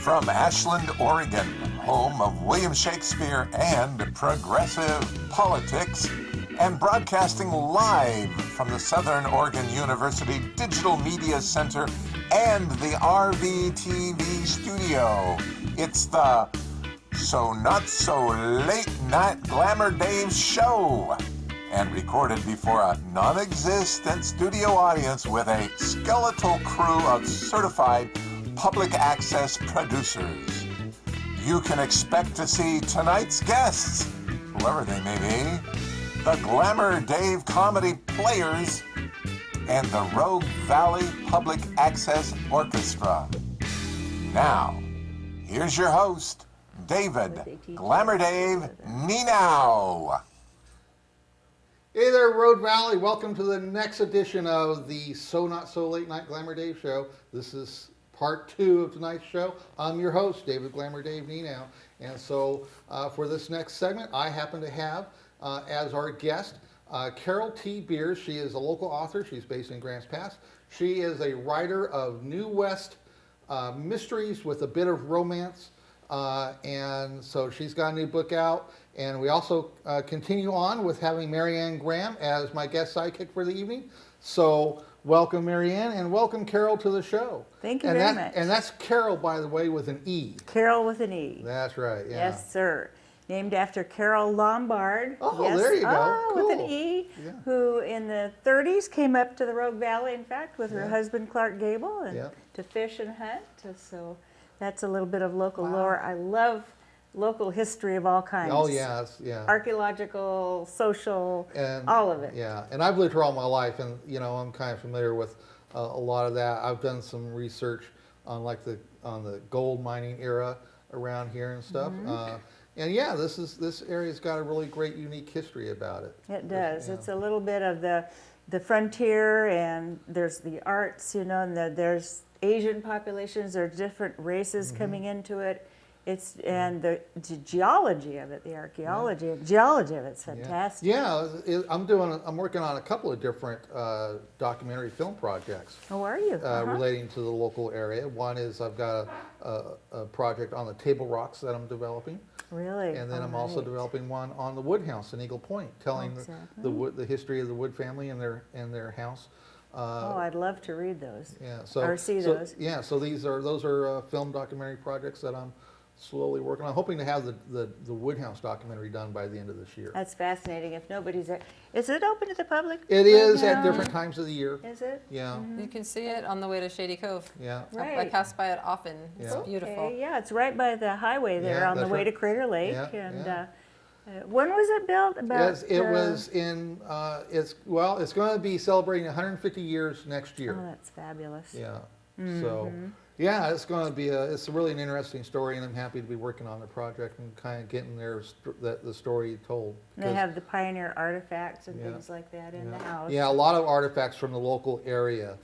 From Ashland, Oregon, home of William Shakespeare and progressive politics, and broadcasting live from the Southern Oregon University Digital Media Center and the RVTV studio, it's the So Not So Late Night Glamour Dave show, and recorded before a non-existent studio audience with a skeletal crew of certified public access producers. You can expect to see tonight's guests, whoever they may be, the Glamour Dave Comedy Players, and the Rogue Valley Public Access Orchestra. Now, here's your host, David Glamour Dave Nienow. Hey there, Rogue Valley. Welcome to the next edition of the So Not So Late Night Glamour Dave show. This is part 2 of tonight's show. I'm your host, David Glamour Dave Nienow. And so for this next segment, I happen to have as our guest Carole T. Beers. She is a local author. She's based in Grants Pass. She is a writer of New West mysteries with a bit of romance. And so she's got a new book out. And we also continue on with having Marianne Graham as my guest sidekick for the evening. So welcome, Marianne, and welcome, Carole, to the show. Thank you very much. And that's Carole, by the way, with an E. Carole with an E. That's right, yeah. Yes, sir. Named after Carole Lombard. Oh, yes. there you go. Cool. With an E, yeah. Who in the 30s came up to the Rogue Valley, in fact, with her husband, Clark Gable, and to fish and hunt. So that's a little bit of local lore. I love local history of all kinds. Oh, yeah, yeah. Archaeological, social, and all of it. Yeah, and I've lived here all my life, and I'm kind of familiar with a lot of that. I've done some research on on the gold mining era around here and stuff. Mm-hmm. And yeah, this area's got a really great, unique history about it. It does. It's a little bit of the frontier, and there's the arts, and there's Asian populations. There are different races coming into it. And the geology of it, the archaeology and geology of it's fantastic. Yeah, I'm working on a couple of different documentary film projects. Oh, are you? Relating to the local area. One is I've got a project on the Table Rocks that I'm developing. Really? And then I'm also developing one on the Wood House in Eagle Point, telling the history of the Wood family and their house. I'd love to read those. Yeah, or see those. Yeah, so those are film documentary projects that I'm slowly working on. I'm hoping to have the Woodhouse documentary done by the end of this year. That's fascinating. If nobody's there, is it open to the public? It is at different times of the year. Is it? Yeah. Mm-hmm. You can see it on the way to Shady Cove. Yeah. Right. I pass by it often. It's beautiful. Okay. Yeah, it's right by the highway there on the way to Crater Lake. Yeah. And when was it built? It was in. It's going to be celebrating 150 years next year. Oh, that's fabulous. Yeah. So. Yeah, it's going to be it's really an interesting story, and I'm happy to be working on the project and kind of getting the story told. They have the pioneer artifacts and things like that in the house. Yeah, a lot of artifacts from the local area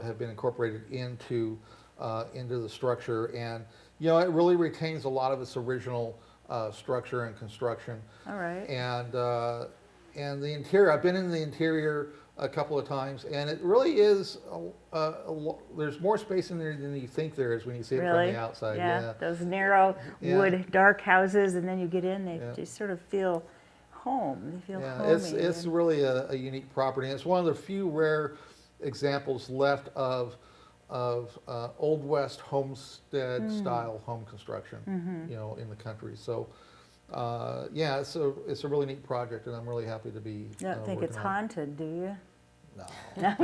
have been incorporated into the structure, and it really retains a lot of its original structure and construction. All right. And the interior, I've been in the interior a couple of times, and it really is there's more space in there than you think there is when you see it from the outside. Yeah, those narrow wood dark houses, and then you get in, they just sort of feel home. They feel homey. It's really a unique property. It's one of the few rare examples left of Old West homestead style home construction in the country. So it's a really neat project, and I'm really happy to be. You don't think it's haunted, do you? No. No,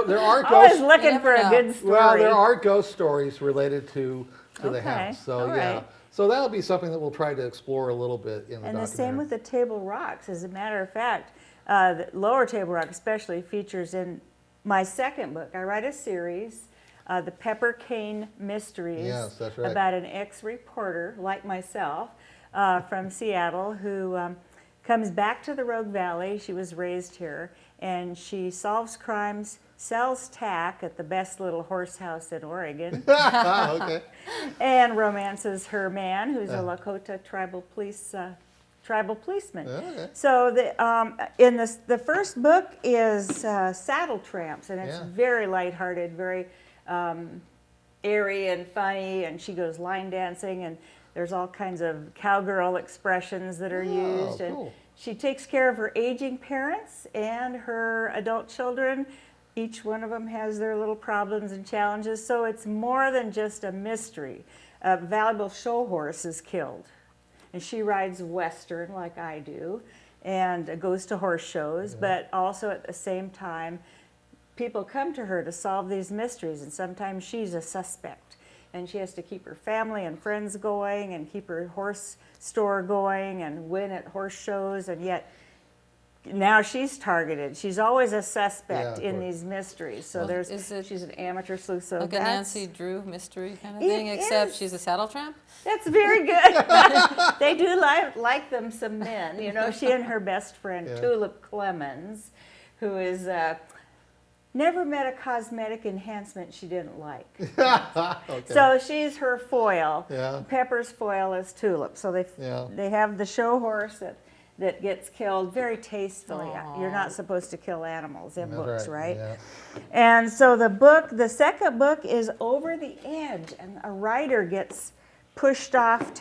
there are ghosts. I was looking for a good story. Well, there are ghost stories related to the house. So so that'll be something that we'll try to explore a little bit in the documentary. And the same with the Table Rocks. As a matter of fact, the Lower Table Rock especially features in my second book. I write a series, The Pepper Cane Mysteries, yes, that's right, about an ex-reporter like myself from Seattle who comes back to the Rogue Valley. She was raised here, and she solves crimes, sells tack at the best little horse house in Oregon, okay, and romances her man, who's a Lakota tribal policeman. Okay. So in the first book is Saddle Tramps, and it's very lighthearted, very airy and funny, and she goes line dancing, and there's all kinds of cowgirl expressions that are used. And cool. she takes care of her aging parents and her adult children. Each one of them has their little problems and challenges, so it's more than just a mystery. A valuable show horse is killed, and she rides Western like I do, and goes to horse shows, but also at the same time, people come to her to solve these mysteries, and sometimes she's a suspect, and she has to keep her family and friends going and keep her horse store going and win at horse shows, and yet now she's targeted. She's always a suspect in these mysteries. So she's an amateur sleuth. So like a Nancy Drew mystery kind of It thing, except is. she's a saddle tramp? That's very good. They do like them some men. You know, she and her best friend, Tulip Clemens, who is never met a cosmetic enhancement she didn't like. Okay. So she's her foil. Yeah. Pepper's foil is Tulip. So they have the show horse that gets killed very tastefully. Aww. You're not supposed to kill animals in books, right? Yeah. And so the second book is Over the Edge, and a writer gets pushed off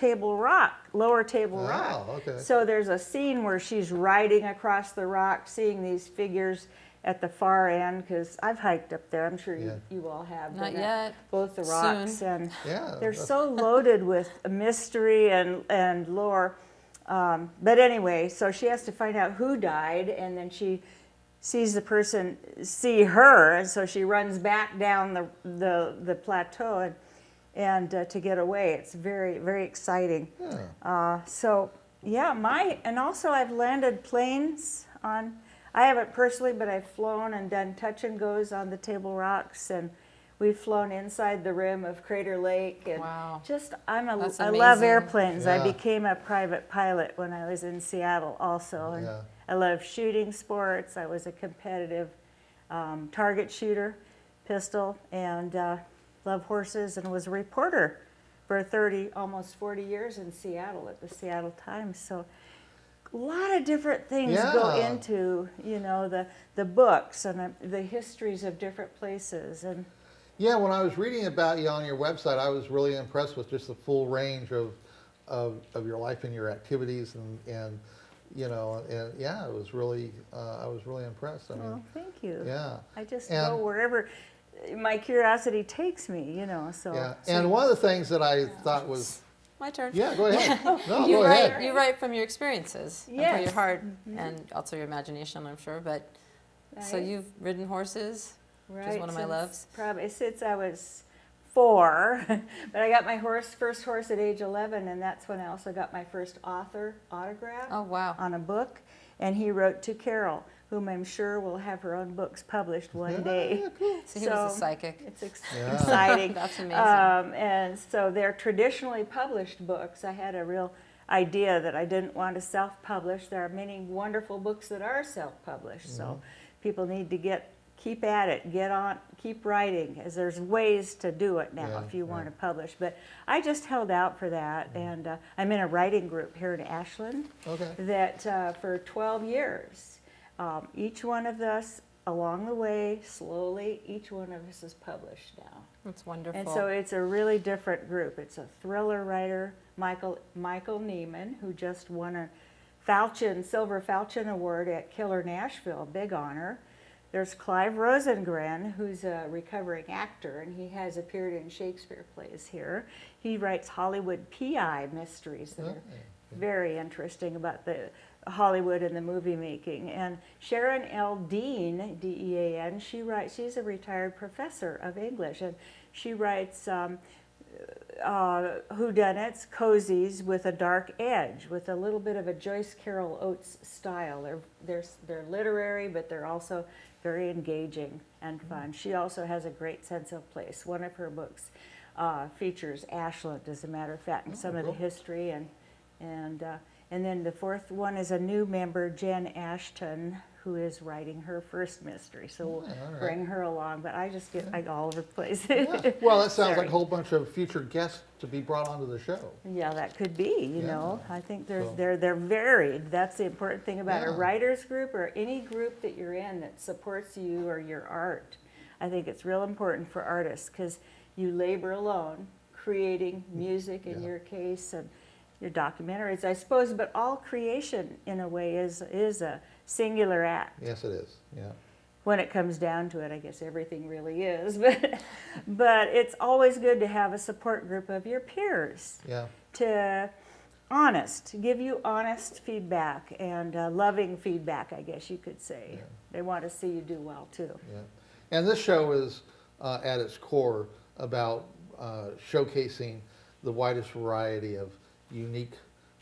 lower Table Rock. Okay. So there's a scene where she's riding across the rock, seeing these figures at the far end, because I've hiked up there. I'm sure you all have. Not been yet. at both the rocks. Soon. And they're so loaded with mystery and lore. But anyway, so she has to find out who died, and then she sees the person see her, and so she runs back down the plateau and to get away. It's very, very exciting. Yeah. And also I've landed planes on, I haven't personally, but I've flown and done touch and goes on the Table Rocks, and we've flown inside the rim of Crater Lake, and Wow. I That's love amazing. airplanes. I Yeah. became a private pilot when I was in Seattle also, and Yeah. I love shooting sports. I was a competitive target shooter, pistol, and love horses, and was a reporter for almost 40 years in Seattle at the Seattle Times. So a lot of different things go Yeah. into, the books and the histories of different places. And Yeah, when I was reading about you on your website, I was really impressed with just the full range of your life and your activities, and it was really I was really impressed. I mean, well, thank you. yeah, I just And- go wherever my curiosity takes me, So yeah. And one of the things that I thought was, My turn. yeah, go ahead. No, You go write, ahead. you write from your experiences and from your Yes. heart and also your imagination, I'm sure. But so Right. you've ridden horses, which is one of my loves. Probably since I was 4, but I got my first horse at age 11, and that's when I also got my first author autograph Oh, wow. on a book, and he wrote to Carole, whom I'm sure will have her own books published one day. Yeah, cool. So he was a psychic. It's Yeah. exciting. That's amazing. And so they're traditionally published books. I had a real idea that I didn't want to self-publish. There are many wonderful books that are self-published, so people need to keep at it, keep writing, as there's ways to do it now Yeah, if you want yeah. to publish. But I just held out for that, and I'm in a writing group here in Ashland Okay. that for 12 years, each one of us, along the way, slowly, each one of us is published now. That's wonderful. And so it's a really different group. It's a thriller writer, Michael Neiman, who just won a Silver Falchion Award at Killer Nashville, big honor. There's Clive Rosengren, who's a recovering actor, and he has appeared in Shakespeare plays here. He writes Hollywood PI mysteries that are very interesting about the Hollywood and the movie making. And Sharon L. Dean, D-E-A-N, she's a retired professor of English, and she writes whodunits, cozies with a dark edge, with a little bit of a Joyce Carol Oates style. They're literary, but they're also very engaging and fun. She also has a great sense of place. One of her books features Ashland, as a matter of fact, and some of the history, and then the fourth one is a new member, Jen Ashton, who is writing her first mystery. So we'll all right. bring her along, but I just get all over the place. Yeah. Well, that sounds Sorry. like a whole bunch of future guests to be brought onto the show. Yeah, that could be, you Yeah. know. I think So- they're varied. That's the important thing about a Yeah. writer's group or any group that you're in that supports you or your art. I think it's real important for artists because you labor alone, creating music in your case and your documentaries, I suppose, but all creation in a way is a singular act. Yes, it is. Yeah. When it comes down to it, I guess everything really is, but it's always good to have a support group of your peers Yeah. to give you honest feedback and loving feedback, I guess you could say. Yeah. They want to see you do well too. Yeah. And this show is at its core about showcasing the widest variety of unique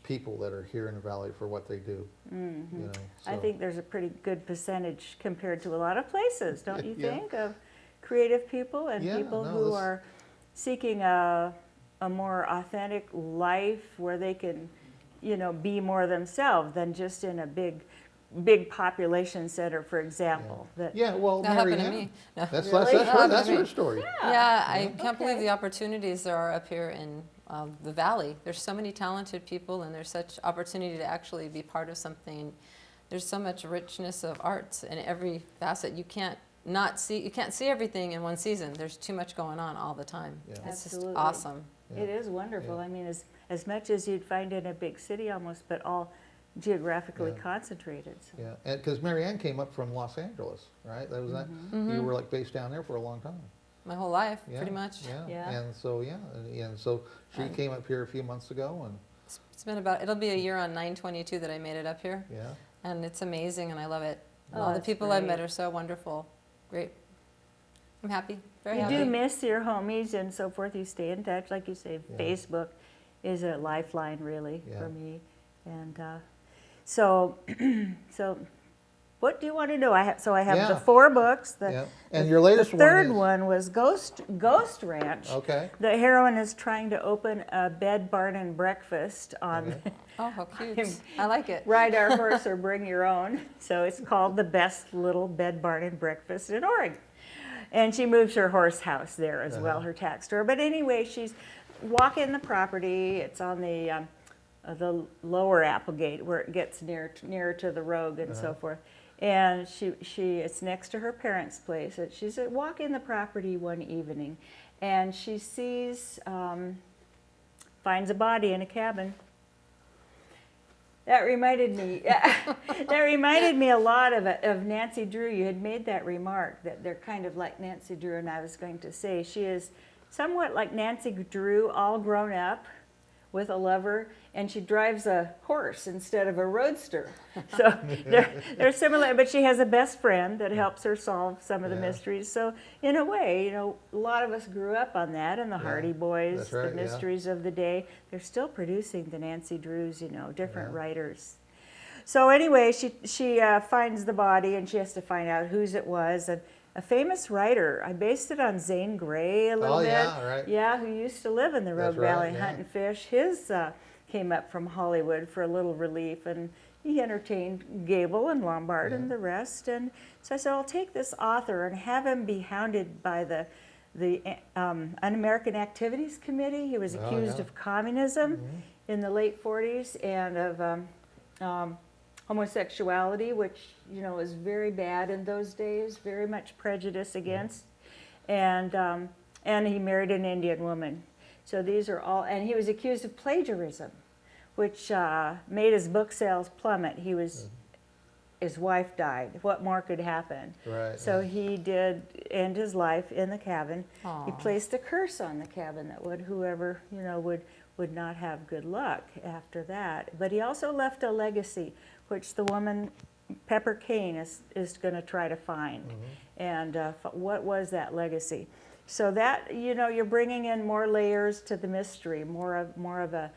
people that are here in the Valley for what they do. Mm-hmm. You know, I so- think there's a pretty good percentage compared to a lot of places, don't you Yeah. think, of creative people and Yeah, people no, who this- are seeking a more authentic life where they can, be more themselves than just in a big population center, for example. That Yeah, well, That Mary happened to Ann, me. No. that's Really? that's That her happened to me. story. Yeah, I can't Okay. believe the opportunities there are up here in the Valley. There's so many talented people, and there's such opportunity to actually be part of something. There's so much richness of arts in every facet. You can't see everything in one season. There's too much going on all the time. Yeah. It's Absolutely. just awesome. Yeah. It is wonderful. Yeah. I mean, as much as you'd find in a big city almost, but all geographically Yeah. concentrated. So. Yeah, and because Mary Ann came up from Los Angeles, right? That was that. Mm-hmm. You were like based down there for a long time. My whole life, Yeah, pretty much. Yeah. Yeah. And so and so she And- came up here a few months ago, and It's been it'll be a year on 9/22 that I made it up here, yeah, and it's amazing, and I love it. Oh, All the that's people I've met great. are so wonderful. Great. I'm happy. Very You happy. do miss your homies and so forth. You stay in touch, like you say. Yeah. Facebook is a lifeline, really, Yeah. for me. And so, what do you want to know? I have Yeah. the 4 books. The, yeah. And your latest the third one one was Ghost Ranch. Okay. The heroine is trying to open a bed, barn, and breakfast on Okay. Oh, how cute. I like it. Ride Our Horse or Bring Your Own. So it's called The Best Little Bed, Barn, and Breakfast in Oregon. And she moves her horse house there as well, her tack store. But anyway, she's walking the property. It's on the lower Applegate where it gets nearer to the road and so forth. And it's next to her parents' place. And she's walking the property one evening, and she sees, finds a body in a cabin. That reminded me. That reminded me a lot of Nancy Drew. You had made that remark that they're kind of like Nancy Drew, and I was going to say she is somewhat like Nancy Drew, all grown up, with a lover, and she drives a horse instead of a roadster. So they're similar, but she has a best friend that helps her solve some of the Yeah. mysteries. So in a way, a lot of us grew up on that, and the Hardy Boys, that's right, the mysteries of the day. They're still producing the Nancy Drews, different Yeah. writers. So anyway, she finds the body, and she has to find out whose it was. And a famous writer, I based it on Zane Grey a little Oh, bit. yeah, right. Yeah, who used to live in the Rogue That's right, Valley yeah. hunting fish. His came up from Hollywood for a little relief, and he entertained Gable and Lombard and the rest. And so I said, I'll take this author and have him be hounded by the Un-American Activities Committee. He was Oh, accused yeah. of communism in the late 40s and of homosexuality, which was very bad in those days, very much prejudice against, and he married an Indian woman. So these are all, and he was accused of plagiarism, which made his book sales plummet. His wife died. What more could happen? Right. So he did end his life in the cabin. He Aw. placed a curse on the cabin that whoever would not have good luck after that. But he also left a legacy, which the woman Pepper Kane is going to try to find. And what was that legacy? So that you're bringing in more layers to the mystery, more of a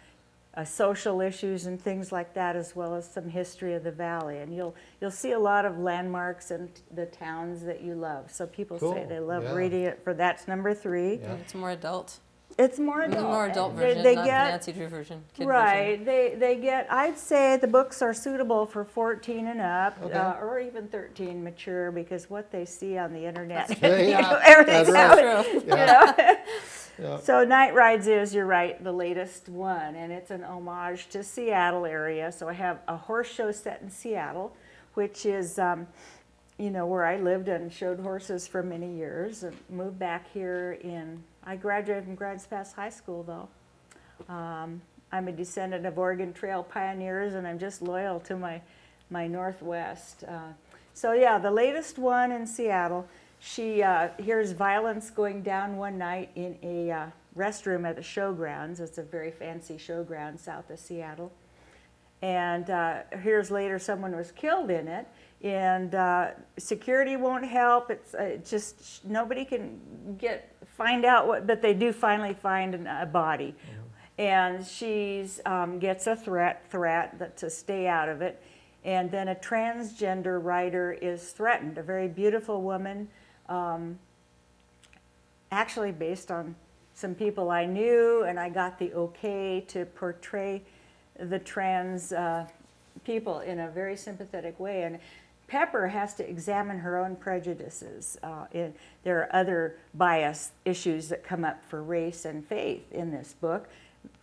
social issues and things like that, as well as some history of the valley. And you'll see a lot of landmarks and the towns that you love. So people say Cool, they love yeah. reading it. That's number 3. Yeah. It's more adult. It's more The adult. more adult They- version, they not get- the Nancy Drew version. Kid Right, Version. they get, I'd say the books are suitable for 14 and up, Okay. or even 13 mature, because what they see on the internet, Yeah, everything's that's out. True. Yeah. So Night Rides is, you're right, the latest one, and it's an homage to Seattle area. So I have a horse show set in Seattle, which is where I lived and showed horses for many years, and moved back here I graduated from Grants Pass High School, though. I'm a descendant of Oregon Trail pioneers, and I'm just loyal to my Northwest. So yeah, the latest one in Seattle, she hears violence going down one night in a restroom at the showgrounds. It's a very fancy showground south of Seattle. And hears later someone was killed in it, and security won't help. It's just nobody can find out what, but they do finally find a body. And she gets a threat to stay out of it. And then a transgender writer is threatened, a very beautiful woman, actually based on some people I knew, and I got the okay to portray the trans people in a very sympathetic way. And Pepper has to examine her own prejudices. There are other bias issues that come up for race and faith in this book.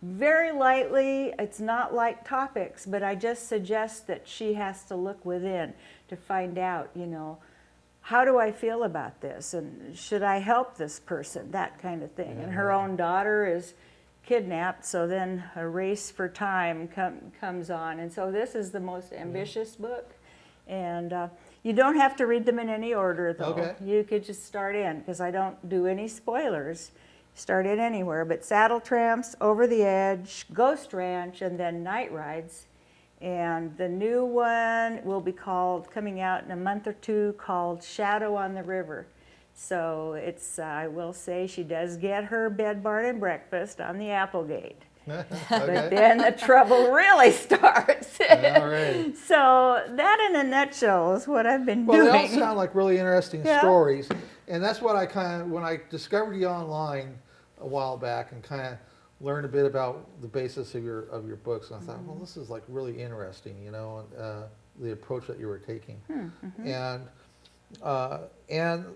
Very lightly, it's not light topics, but I just suggest that she has to look within to find out, how do I feel about this? And should I help this person? That kind of thing. And her own daughter is kidnapped, so then a race for time comes on. And so this is the most ambitious book. And you don't have to read them in any order, though. Okay. You could just start in, because I don't do any spoilers. Start in anywhere, but Saddle Tramps, Over the Edge, Ghost Ranch, and then Night Rides. And the new one will be coming out in a month or two, called Shadow on the River. So it's, I will say, she does get her bed, barn, and breakfast on the Applegate. But then the trouble really starts. All right. So that in a nutshell is what I've been doing. Well, they all sound like really interesting stories. And that's what when I discovered you online a while back and kind of learned a bit about the basis of your books, and I thought, well, this is like really interesting, the approach that you were taking. And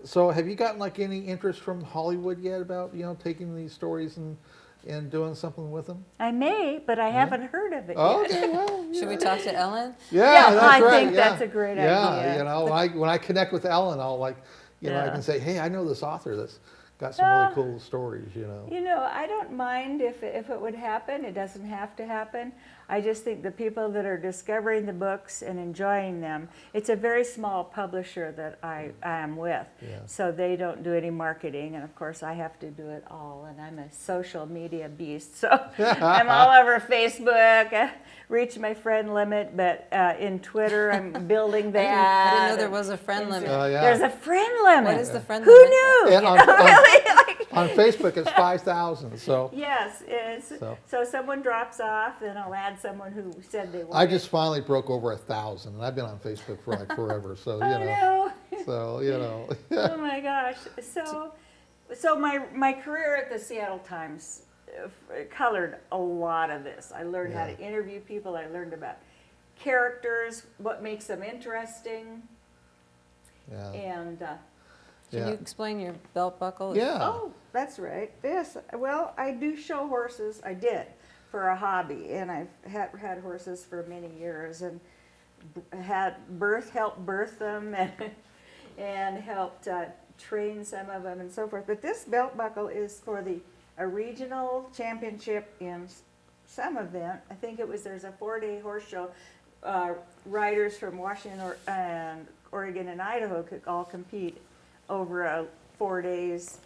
so have you gotten like any interest from Hollywood yet about, taking these stories and doing something with them? I may, but I haven't heard of it yet. Okay, well, Should we talk to Ellen? Yeah, that's I right. think that's a great idea. Yeah, when I connect with Ellen, I'll I can say, hey, I know this author that's got some really cool stories, I don't mind if it would happen. It doesn't have to happen. I just think the people that are discovering the books and enjoying them, it's a very small publisher that I am with. Yeah. So they don't do any marketing, and of course I have to do it all, and I'm a social media beast. So I'm all over Facebook, reach my friend limit, but in Twitter I'm building that. I didn't know there was a friend limit. There's a friend limit. What is the friend Who limit? knew? And Really? on Facebook, it's 5,000. So Yes, so someone drops off, then I'll add someone who said they wanted. I just finally broke over 1,000, and I've been on Facebook for like forever. So So Oh my gosh! So my career at the Seattle Times colored a lot of this. I learned how to interview people. I learned about characters, what makes them interesting, and. Can you explain your belt buckle? Yeah. Oh, that's right. Yes. Well, I do show horses. I did for a hobby, and I've had horses for many years, and helped birth them, and helped train some of them, and so forth. But this belt buckle is for a regional championship in some event. I think there's a 4-day horse show. Riders from Washington and Oregon and Idaho could all compete over 4 days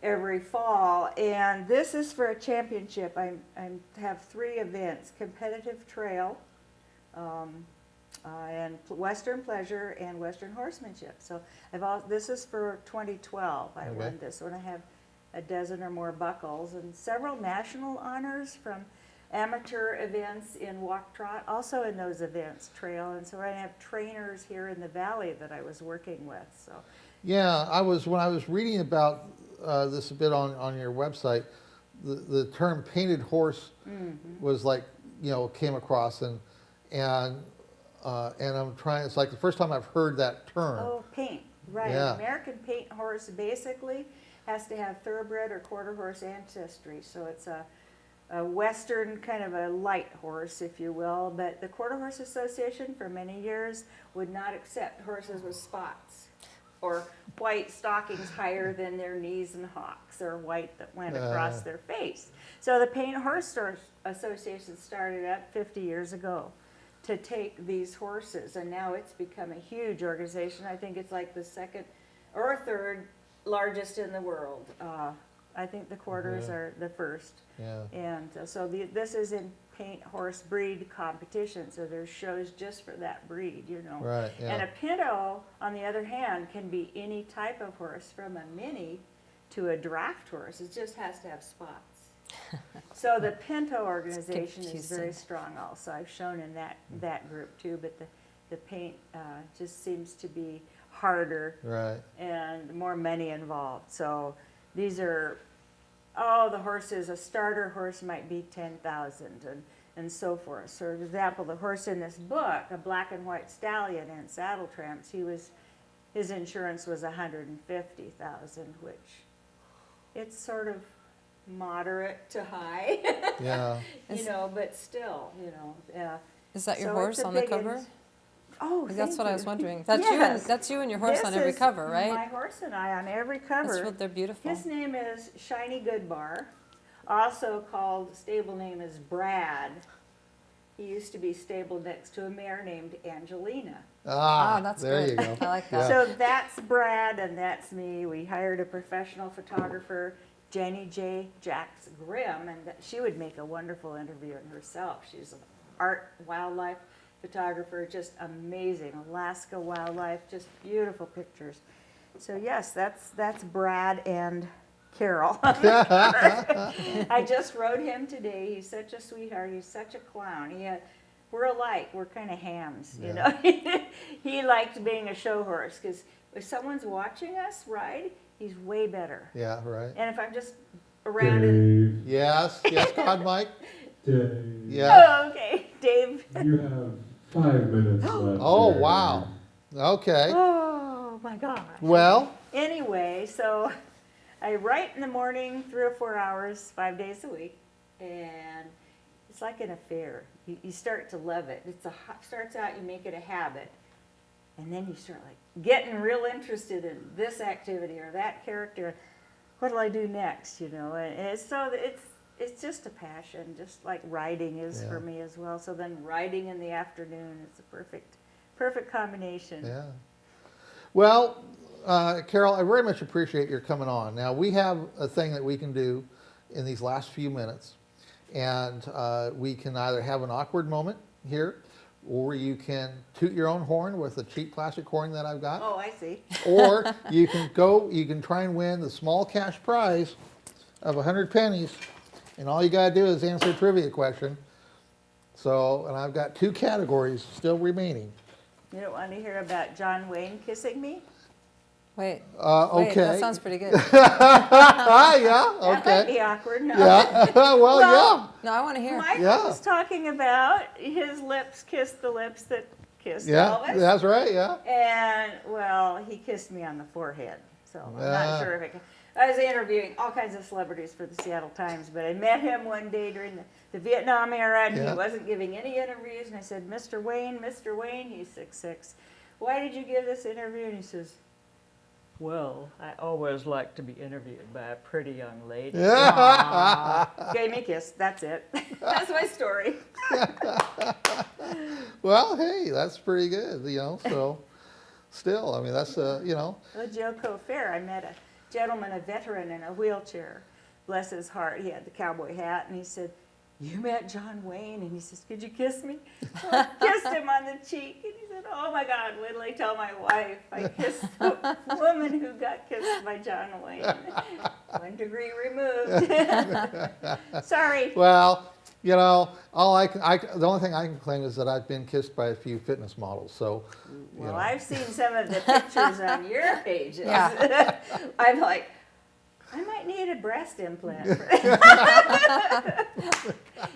every fall, and this is for a championship. I have 3 events: competitive trail, and Western pleasure, and Western horsemanship. So this is for 2012. I won this one. I have a dozen or more buckles and several national honors from amateur events in walk trot, also in those events, trail, and so I have trainers here in the valley that I was working with. So. Yeah, when I was reading about this a bit on your website, the term painted horse was like, came across, and I'm trying. It's like the first time I've heard that term. Oh, paint, right? Yeah. American paint horse basically has to have thoroughbred or quarter horse ancestry, so it's a Western kind of a light horse, if you will. But the Quarter Horse Association for many years would not accept horses with spots. or white stockings higher than their knees and hocks, or white that went across their face. So the Paint Horse Store Association started up 50 years ago to take these horses, and now it's become a huge organization. I think it's like the second or third largest in the world. I think the quarters are the first. Yeah. And so this is in paint horse breed competition, so there's shows just for that breed, you know. Right, yeah. And a pinto, on the other hand, can be any type of horse, from a mini to a draft horse. It just has to have spots. So the pinto organization is very strong also. I've shown in that group too, but the paint just seems to be harder, Right. and more money involved. So these are, the horses, a starter horse might be 10,000 and so forth. So for example, the horse in this book, a black and white stallion in Saddle Tramps, his insurance was 150,000, which it's sort of moderate to high. Yeah. You know, but still, you know. Is that your So horse it's a on the big cover? Oh, That's thank what I you. was wondering. That's Yes. that's you and your horse This on every is cover, right? My horse and I on every cover. They're beautiful. His name is Shiny Goodbar, also called, stable name is Brad. He used to be stabled next to a mare named Angelina. That's there good. you go. I like that. So that's Brad and that's me. We hired a professional photographer, Jenny J. Jacks Grimm, and she would make a wonderful interview in herself. She's an art wildlife photographer, just amazing. Alaska wildlife, just beautiful pictures. So yes, that's Brad and Carole. I just rode him today. He's such a sweetheart. He's such a clown. We're alike. We're kind of hams, you know. He liked being a show horse because if someone's watching us ride, he's way better. Yeah, right. And if I'm just around and Dave, Yes, God, Mike. Dave, Yeah. oh, okay, Dave. you have 5 minutes left. Oh, Dave. wow. Okay. Oh my gosh. Well, Anyway, so I write in the morning 3 or 4 hours, 5 days a week, and it's like an affair. You start to love it. Starts out, you make it a habit, and then you start like getting real interested in this activity or that character. What'll I do next? You know, and it's just a passion, just like riding is for me as well. So then riding in the afternoon is a perfect combination. yeah. Well, Carole, I very much appreciate your coming on. Now, we have a thing that we can do in these last few minutes, and we can either have an awkward moment here, or you can toot your own horn with a cheap plastic horn that I've got. Oh, I see. Or you can try and win the small cash prize of 100 pennies, and all you gotta do is answer a trivia question. So, and I've got 2 categories still remaining. You don't want to hear about John Wayne kissing me? Wait, Okay. that sounds pretty good. Yeah, That might okay. be awkward. No. Yeah, well, yeah. No, I want to hear. Michael Yeah. was talking about his lips kissed the lips that kissed Yeah, Elvis. that's right, yeah. And, well, he kissed me on the forehead. So I'm Yeah. not sure if I was interviewing all kinds of celebrities for the Seattle Times, but I met him one day during the Vietnam era, and Yeah. he wasn't giving any interviews. And I said, Mr. Wayne, he's 6'6". Why did you give this interview? And he says, well, I always like to be interviewed by a pretty young lady. Yeah. Gave me a kiss. That's it. That's my story. Well, hey, that's pretty good, you know, so still, I mean, that's, you know. Well, Joco Fair, I met a gentleman, a veteran in a wheelchair. Bless his heart, he had the cowboy hat, and he said, you met John Wayne? And he says, could you kiss me? So I kissed him on the cheek, and he said, oh my God, wait till I tell my wife I kissed the woman who got kissed by John Wayne. 1 degree removed. Sorry. Well, you know, the only thing I can claim is that I've been kissed by a few fitness models, so. you Well, know. I've seen some of the pictures on your pages. Yeah. I'm like, I might need a breast implant.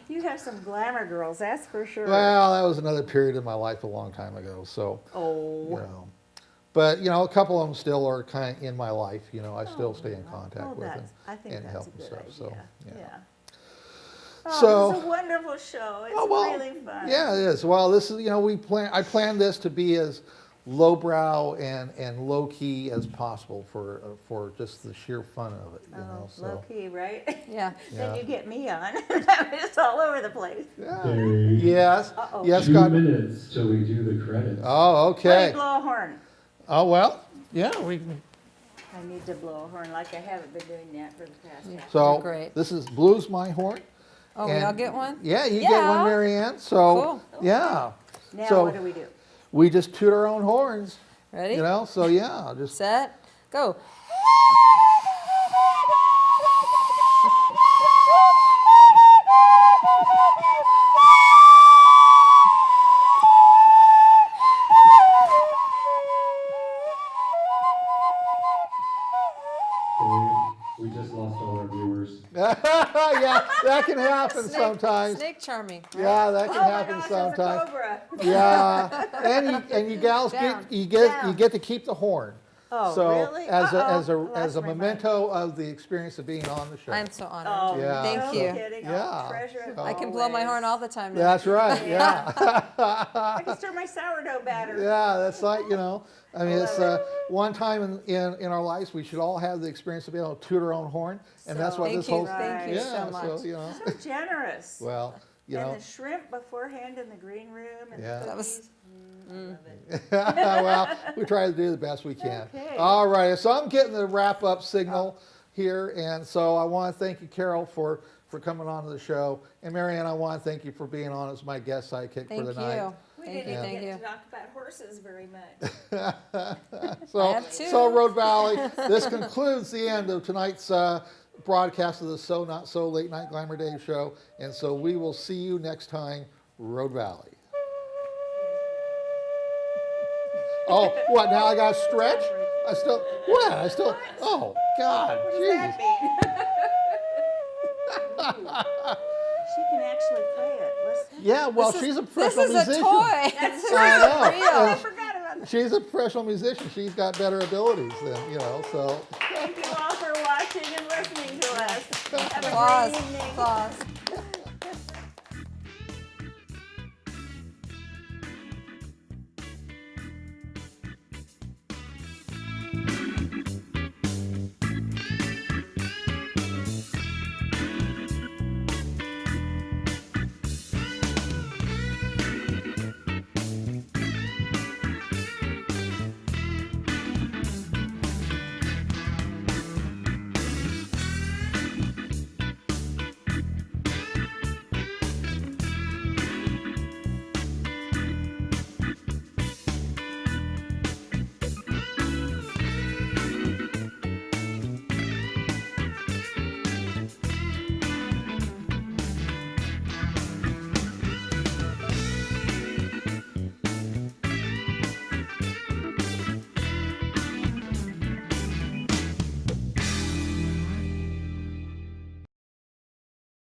You have some glamour girls, that's for sure. Well, that was another period of my life a long time ago, so, you Oh. know. But, you know, a couple of them still are kind of in my life, you know, I still stay in contact Oh, with them I think and that's help a and good stuff, idea. so, yeah. Oh, So- it's a wonderful show. It's Oh, well, really fun. yeah, it is. Well, this is, you know, I planned this to be as lowbrow and low key as possible for just the sheer fun of it. You know, so. Low key, right? Yeah. Then Yeah. you get me on. It's all over the place. Yeah. Okay. Yes. Uh-oh. Yes, 2 Scott. minutes till we do the credits. Oh, Let me okay. blow a horn. Oh well. Yeah. We. I need to blow a horn like I haven't been doing that for the past half. So Great. this is Blues My Horn. Oh, we And- all get one? Yeah, you get one, Yeah. Mary Ann. So Cool. yeah. Now So- what do we do? We just toot our own horns. Ready? You know. So yeah. Just. Set, go. Dave, we just lost all our viewers. Yeah, that can happen sometimes. Snake charming. right? Yeah, that can Oh my happen gosh, there's a sometimes. cobra. Yeah, and you gals Down, you down. get to keep the horn. Oh, So really? as Uh-oh. a Lost my memento of the experience of being on the show. I'm so honored. Oh, Yeah. Thank no you. kidding. Yeah. Oh, treasure of I can blow my horn all the time now. That's right. Yeah. I can stir my sourdough batter. Yeah, that's like, you know, I mean, it's Love one time in our lives we should all have the experience of being able to toot our own horn, and that's what Thank this you. whole Thank you yeah, so much. so you know, So generous. well, you know, And the shrimp beforehand in the green room and Yeah. the That was- cookies. I love it. well, we try to do the best we can. Okay. All right, so I'm getting the wrap up signal here, and so I want to thank you, Carole, for coming on to the show, and Marianne, I want to thank you for being on as my guest sidekick Thank for the you. night. We Thank didn't you, thank get you. to talk about horses very much. So, I have two. so Road Valley, this concludes the end of tonight's broadcast of the So Not So Late Night Glamour Dave show, and so we will see you next time, Road Valley. Oh, what, now I got to stretch? I still, oh, God, What does jeez. that mean? Ooh. She can actually play it. Listen. Yeah, well, This she's is- a professional This is musician. a toy. That's This true. I know. I And forgot about that. she's a professional musician. She's got better abilities than, you know, so. Thank you all for watching and listening to us. Have a Applause. great evening. Applause.